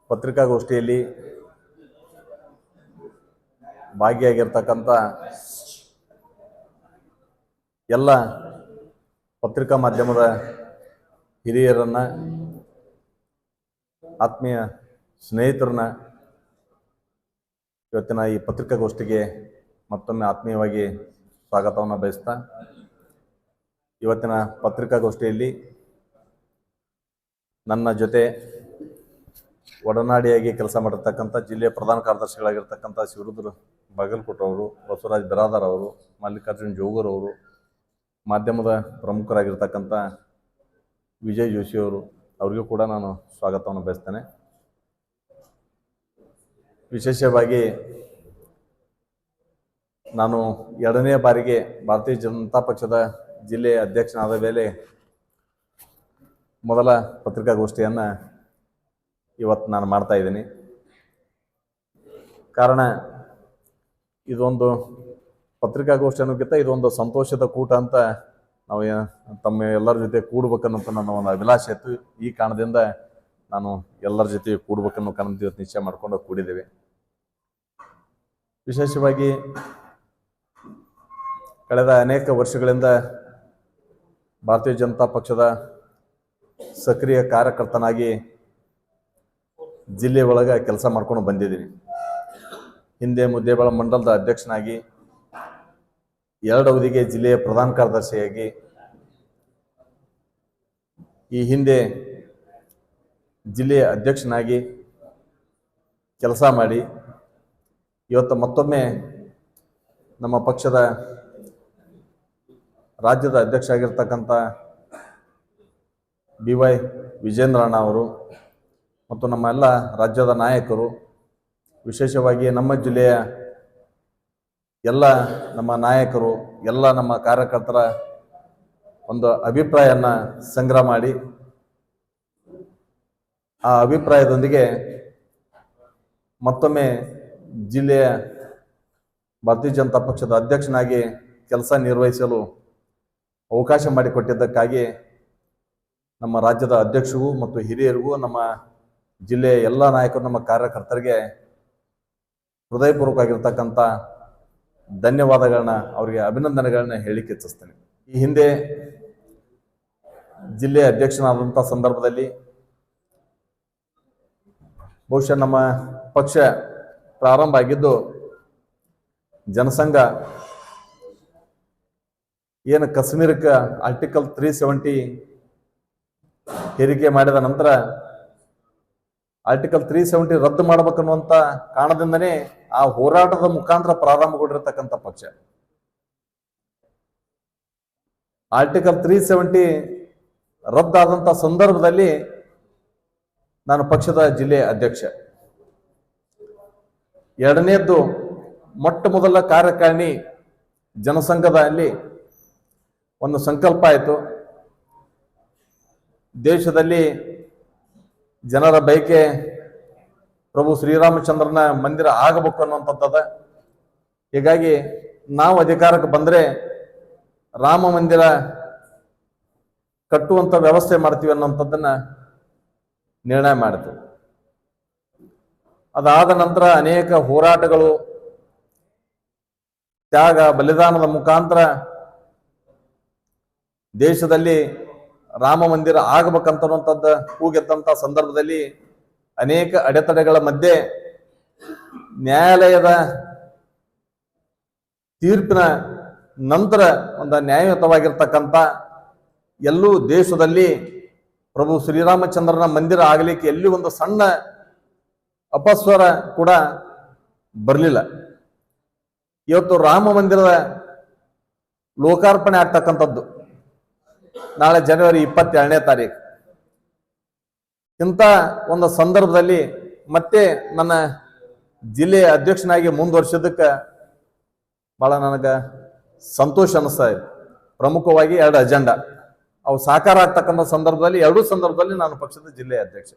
ಪತ್ರಿಕಾಗೋಷ್ಠಿಯಲ್ಲಿ ಭಾಗಿಯಾಗಿರ್ತಕ್ಕಂಥ ಎಲ್ಲ ಪತ್ರಿಕಾ ಮಾಧ್ಯಮದ ಹಿರಿಯರನ್ನ, ಆತ್ಮೀಯ ಸ್ನೇಹಿತರನ್ನ ಇವತ್ತಿನ ಈ ಪತ್ರಿಕಾಗೋಷ್ಠಿಗೆ ಮತ್ತೊಮ್ಮೆ ಆತ್ಮೀಯವಾಗಿ ಸ್ವಾಗತವನ್ನು ಬಯಸ್ತಾ, ಇವತ್ತಿನ ಪತ್ರಿಕಾಗೋಷ್ಠಿಯಲ್ಲಿ ನನ್ನ ಜೊತೆ ಒಡನಾಡಿಯಾಗಿ ಕೆಲಸ ಮಾಡಿರ್ತಕ್ಕಂಥ ಜಿಲ್ಲೆಯ ಪ್ರಧಾನ ಕಾರ್ಯದರ್ಶಿಗಳಾಗಿರ್ತಕ್ಕಂಥ ಶಿವರುದ್ರ ಬಾಗಲಕೋಟೆ ಅವರು, ಬಸವರಾಜ್ ಬಿರಾದಾರ್ ಅವರು, ಮಲ್ಲಿಕಾರ್ಜುನ್ ಜೋಗರ್ ಅವರು, ಮಾಧ್ಯಮದ ಪ್ರಮುಖರಾಗಿರ್ತಕ್ಕಂಥ ವಿಜಯ್ ಜೋಶಿ ಅವರು, ಅವರಿಗೂ ಕೂಡ ನಾನು ಸ್ವಾಗತವನ್ನು ಬಯಸ್ತೇನೆ. ವಿಶೇಷವಾಗಿ ನಾನು ಎರಡನೇ ಬಾರಿಗೆ ಭಾರತೀಯ ಜನತಾ ಪಕ್ಷದ ಜಿಲ್ಲೆಯ ಅಧ್ಯಕ್ಷನಾದ ಮೇಲೆ ಮೊದಲ ಪತ್ರಿಕಾಗೋಷ್ಠಿಯನ್ನು ಇವತ್ತು ನಾನು ಮಾಡ್ತಾ ಇದ್ದೀನಿ. ಕಾರಣ ಇದೊಂದು ಪತ್ರಿಕಾಗೋಷ್ಠಿ ಅನ್ನೋಕ್ಕಿಂತ ಇದೊಂದು ಸಂತೋಷದ ಕೂಟ ಅಂತ ನಾವು ತಮ್ಮ ಎಲ್ಲರ ಜೊತೆ ಕೂಡ್ಬೇಕನ್ನೋಂಥ ನನ್ನ ಒಂದು ಅಭಿಲಾಷೆ ಇತ್ತು. ಈ ಕಾರಣದಿಂದ ನಾನು ಎಲ್ಲರ ಜೊತೆ ಕೂಡ್ಬೇಕನ್ನೋ ಕಾರಣದಿಂದ ಇವತ್ತು ನಿಶ್ಚಯ ಮಾಡ್ಕೊಂಡು ಕೂಡಿದ್ದೇವೆ. ವಿಶೇಷವಾಗಿ ಕಳೆದ ಅನೇಕ ವರ್ಷಗಳಿಂದ ಭಾರತೀಯ ಜನತಾ ಪಕ್ಷದ ಸಕ್ರಿಯ ಕಾರ್ಯಕರ್ತನಾಗಿ ಜಿಲ್ಲೆ ಒಳಗೆ ಕೆಲಸ ಮಾಡ್ಕೊಂಡು ಬಂದಿದ್ದೀನಿ. ಹಿಂದೆ ಮುದ್ದೇಬಿಹಾಳ ಮಂಡಲದ ಅಧ್ಯಕ್ಷನಾಗಿ, 2 ಅವಧಿಗೆ ಜಿಲ್ಲೆಯ ಪ್ರಧಾನ ಕಾರ್ಯದರ್ಶಿಯಾಗಿ, ಈ ಹಿಂದೆ ಜಿಲ್ಲೆಯ ಅಧ್ಯಕ್ಷನಾಗಿ ಕೆಲಸ ಮಾಡಿ ಇವತ್ತು ಮತ್ತೊಮ್ಮೆ ನಮ್ಮ ಪಕ್ಷದ ರಾಜ್ಯದ ಅಧ್ಯಕ್ಷ ಆಗಿರ್ತಕ್ಕಂಥ BY ವಿಜೇಂದ್ರಣ್ಣ ಅವರು ಮತ್ತು ನಮ್ಮ ಎಲ್ಲ ರಾಜ್ಯದ ನಾಯಕರು, ವಿಶೇಷವಾಗಿ ನಮ್ಮ ಜಿಲ್ಲೆಯ ಎಲ್ಲ ನಮ್ಮ ನಾಯಕರು, ಎಲ್ಲ ನಮ್ಮ ಕಾರ್ಯಕರ್ತರ ಒಂದು ಅಭಿಪ್ರಾಯವನ್ನು ಸಂಗ್ರಹ ಮಾಡಿ ಆ ಅಭಿಪ್ರಾಯದೊಂದಿಗೆ ಮತ್ತೊಮ್ಮೆ ಜಿಲ್ಲೆಯ ಭಾರತೀಯ ಜನತಾ ಪಕ್ಷದ ಅಧ್ಯಕ್ಷನಾಗಿ ಕೆಲಸ ನಿರ್ವಹಿಸಲು ಅವಕಾಶ ಮಾಡಿಕೊಟ್ಟಿದ್ದಕ್ಕಾಗಿ ನಮ್ಮ ರಾಜ್ಯದ ಅಧ್ಯಕ್ಷರಿಗೂ ಮತ್ತು ಹಿರಿಯರಿಗೂ, ನಮ್ಮ ಜಿಲ್ಲೆಯ ಎಲ್ಲ ನಾಯಕರು, ನಮ್ಮ ಕಾರ್ಯಕರ್ತರಿಗೆ ಹೃದಯಪೂರ್ವಕವಾಗಿರ್ತಕ್ಕಂಥ ಧನ್ಯವಾದಗಳನ್ನ, ಅವರಿಗೆ ಅಭಿನಂದನೆಗಳನ್ನ ಹೇಳಿಕೆ ಇಚ್ಛಿಸ್ತೇನೆ. ಈ ಹಿಂದೆ ಜಿಲ್ಲೆಯ ಅಧ್ಯಕ್ಷನಾದಂಥ ಸಂದರ್ಭದಲ್ಲಿ ಬಹುಶಃ ನಮ್ಮ ಪಕ್ಷ ಪ್ರಾರಂಭ ಆಗಿದ್ದು ಜನಸಂಘ ಏನು ಕಾಶ್ಮೀರಕ್ಕೆ ಆರ್ಟಿಕಲ್ 370 ಹೇರಿಕೆ ಮಾಡಿದ ನಂತರ ಆರ್ಟಿಕಲ್ 370 ರದ್ದು ಮಾಡಬೇಕನ್ನುವಂಥ ಕಾರಣದಿಂದನೇ ಆ ಹೋರಾಟದ ಮುಖಾಂತರ ಪ್ರಾರಂಭಗೊಂಡಿರತಕ್ಕಂಥ ಪಕ್ಷ. ಆರ್ಟಿಕಲ್ 370 ರದ್ದಾದಂಥ ಸಂದರ್ಭದಲ್ಲಿ ನಾನು ಪಕ್ಷದ ಜಿಲ್ಲೆಯ ಅಧ್ಯಕ್ಷ. ಎರಡನೇದ್ದು, ಮೊಟ್ಟ ಮೊದಲ ಕಾರ್ಯಕಾರಿಣಿ ಜನಸಂಘದಲ್ಲಿ ಒಂದು ಸಂಕಲ್ಪ ಆಯಿತು. ದೇಶದಲ್ಲಿ ಜನರ ಬಯಕೆ ಪ್ರಭು ಶ್ರೀರಾಮಚಂದ್ರನ ಮಂದಿರ ಆಗಬೇಕು ಅನ್ನುವಂಥದ್ದದ. ಹೀಗಾಗಿ ನಾವು ಅಧಿಕಾರಕ್ಕೆ ಬಂದರೆ ರಾಮ ಮಂದಿರ ಕಟ್ಟುವಂಥ ವ್ಯವಸ್ಥೆ ಮಾಡ್ತೀವಿ ಅನ್ನುವಂಥದ್ದನ್ನ ನಿರ್ಣಯ ಮಾಡಿತು. ಅದಾದ ನಂತರ ಅನೇಕ ಹೋರಾಟಗಳು, ತ್ಯಾಗ ಬಲಿದಾನದ ಮುಖಾಂತರ ದೇಶದಲ್ಲಿ ರಾಮ ಮಂದಿರ ಆಗಬೇಕಂತನ್ನುವಂಥದ್ದು ಕೂಗೆದ್ದಂಥ ಸಂದರ್ಭದಲ್ಲಿ ಅನೇಕ ಅಡೆತಡೆಗಳ ಮಧ್ಯೆ ನ್ಯಾಯಾಲಯದ ತೀರ್ಪಿನ ನಂತರ ಒಂದು ನ್ಯಾಯಯುತವಾಗಿರ್ತಕ್ಕಂಥ ಎಲ್ಲೂ ದೇಶದಲ್ಲಿ ಪ್ರಭು ಶ್ರೀರಾಮಚಂದ್ರನ ಮಂದಿರ ಆಗಲಿಕ್ಕೆ ಎಲ್ಲಿ ಒಂದು ಸಣ್ಣ ಅಪಸ್ವರ ಕೂಡ ಬರಲಿಲ್ಲ. ಇವತ್ತು ರಾಮ ಮಂದಿರದ ಲೋಕಾರ್ಪಣೆ ಆಗ್ತಕ್ಕಂಥದ್ದು ನಾಳೆ ಜನವರಿ 22ನೇ ತಾರೀಕು. ಇಂಥ ಒಂದು ಸಂದರ್ಭದಲ್ಲಿ ಮತ್ತೆ ನನ್ನ ಜಿಲ್ಲೆಯ ಅಧ್ಯಕ್ಷನಾಗಿ ಮುಂದುವರಿಸೋದಕ್ಕೆ ಭಾಳ ನನಗೆ ಸಂತೋಷ ಅನ್ನಿಸ್ತಾ ಇದೆ. ಪ್ರಮುಖವಾಗಿ 2 ಅಜೆಂಡಾ ಅವು ಸಾಕಾರ ಆಗ್ತಕ್ಕಂಥ ಸಂದರ್ಭದಲ್ಲಿ, 2 ಸಂದರ್ಭದಲ್ಲಿ ನಾನು ಪಕ್ಷದ ಜಿಲ್ಲೆಯ ಅಧ್ಯಕ್ಷ.